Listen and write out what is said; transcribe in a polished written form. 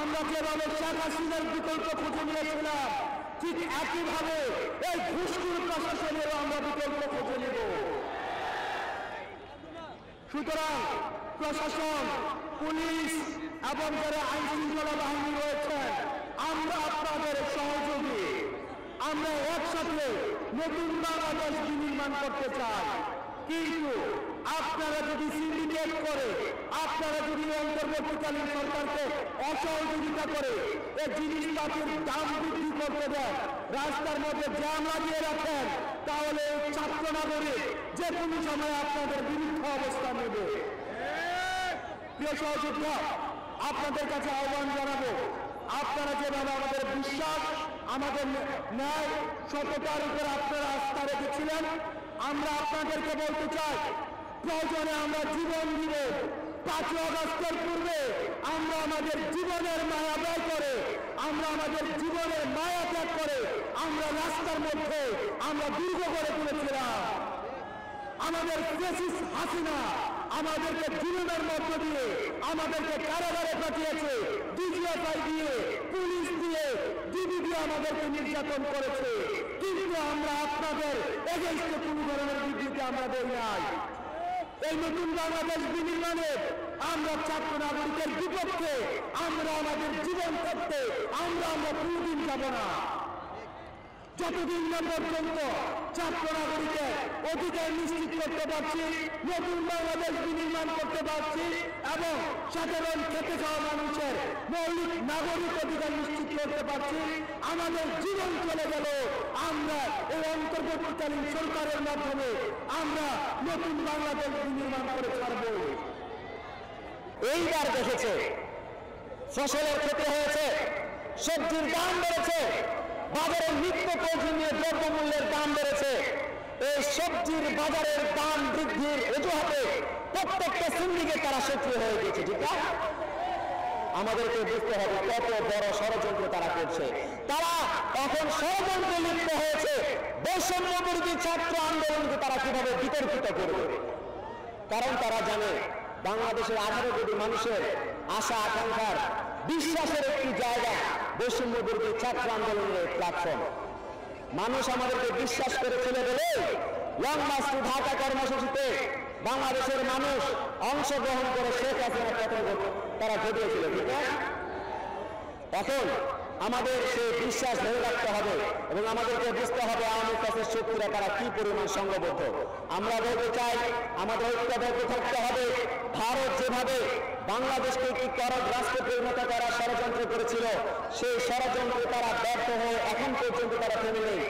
আমরা যেভাবে শেখ হাসিনার বিকল্প খুঁজে নিয়েছিলাম, ঠিক একইভাবে এই ঘুষখোর প্রশাসনেরও আমরা বিকল্প খুঁজে নেব। সুতরাং প্রশাসন, পুলিশ এবং যারা আইন শৃঙ্খলা বাহিনী রয়েছেন, আমরা আপনাদের সহযোগী। আমরা একসাথে নতুন বাংলাদেশ বিনির্মাণ করতে চাই। কিন্তু আপনারা যদি সিন্ডিকেট করে, আপনারা যদি অন্তর্বর্তীকালীন সরকারকে অসহযোগিতা করে এই জিনিসপাতির দাম বৃদ্ধি করতে দেন, রাস্তার মধ্যে জ্যাম লাগিয়ে রাখেন, তাহলে ছাত্র নাগরিক যে কোনো সময় আপনাদের বিরুদ্ধে অবস্থান নেবে। প্রিয় সহযোদ্ধা, আপনাদের কাছে আহ্বান জানাবো, আপনারা যেভাবে আমাদের বিশ্বাস, আমাদের ন্যায়, সততার উপর আপনারা আস্থা রেখেছিলেন, আমরা আপনাদেরকে বলতে চাই, প্রয়োজনে আমরা জীবন দিব। 5 আগস্টের পূর্বে আমরা আমাদের জীবনের মায়া ব্যয় করে, আমরা আমাদের জীবনের মায়া ত্যাগ করে আমরা রাস্তার মধ্যে আমরা দুর্গ করে তুলেছিলাম। আমাদের ফ্যাসিস্ট হাসিনা আমাদেরকে জুলুমের মধ্য দিয়ে আমাদেরকে কারাগারে পাঠিয়েছে, ডিজিএফআই দিয়ে, পুলিশ দিয়ে, ডিবি দিয়ে আমাদেরকে নির্যাতন করেছে। কিন্তু আমরা আপনাদের এগেইনস্টে কোনো ধরনের বিবৃতি আমরা দেই নাই। এই নতুন বাংলাদেশ বিনির্মাণে আমরা ছাত্র নাগরিকের বিপক্ষে, আমরা আমাদের জীবন করতে আমরা কোনদিন যাব না। যতদিন না পর্যন্ত ছাত্র নাগরিকের অধিকার নিশ্চিত করতে পারছি, নতুন বাংলাদেশ বিনির্মাণ করতে পারছি এবং সাধারণ খেতে খাওয়া মানুষের মৌলিক নাগরিক অধিকার নিশ্চিত করতে পারছি, আমাদের জীবন চলে গেল। আমরা এই অন্তর্বর্তীকালীন সরকারের মাধ্যমে আমরা নতুন বাংলাদেশ বিনির্মাণ করে ছাড়ব। এইবার দেখেছে ফসলের ক্ষতি হয়েছে, সবজির দাম বেড়েছে, বাজারের নিত্য প্রয়োজনীয় দ্রব্যমূল্যের দাম বেড়েছে। এই সবজির বাজারের দাম বৃদ্ধির অজুহাতে প্রত্যেকটা সিন্ডিকেট তারা সক্রিয় হয়ে গেছে। ঠিক না? আমাদেরকে বুঝতে হবে কত বড় ষড়যন্ত্র তারা করছে। তারা এখন ষড়যন্ত্রে লিপ্ত হয়েছে বৈষম্য বিরোধী ছাত্র আন্দোলনকে তারা কিভাবে বিতর্কিত করবে। কারণ তারা জানে বাংলাদেশের 18 কোটি মানুষের আশা আকাঙ্ক্ষার বিশ্বাসের একটি জায়গা বৈষম্য বিরোধী ছাত্র আন্দোলনের প্ল্যাটফর্ম। মানুষ আমাদেরকে বিশ্বাস করেছিল বলে লং মার্চ টু ঢাকা কর্মসূচিতে বাংলাদেশের মানুষ অংশগ্রহণ করে শেখ হাসিনা পতন তারা ঘটিয়েছিল। ঠিক আছে? এখন আমাদের সেই বিশ্বাস ধরে রাখতে হবে এবং আমাদেরকে বুঝতে হবে আওয়ামী লীগের শক্তিরা তারা কি পরিমাণ সংঘবদ্ধ। আমরা বলতে চাই, আমাদের ঐক্যবদ্ধ থাকতে হবে। ভারত যেভাবে বাংলাদেশকে একটি করদ রাষ্ট্রে পরিণত করার ষড়যন্ত্র করেছিল, সেই ষড়যন্ত্রে তারা ব্যর্থ হয়ে এখন পর্যন্ত তারা থেমে নেই।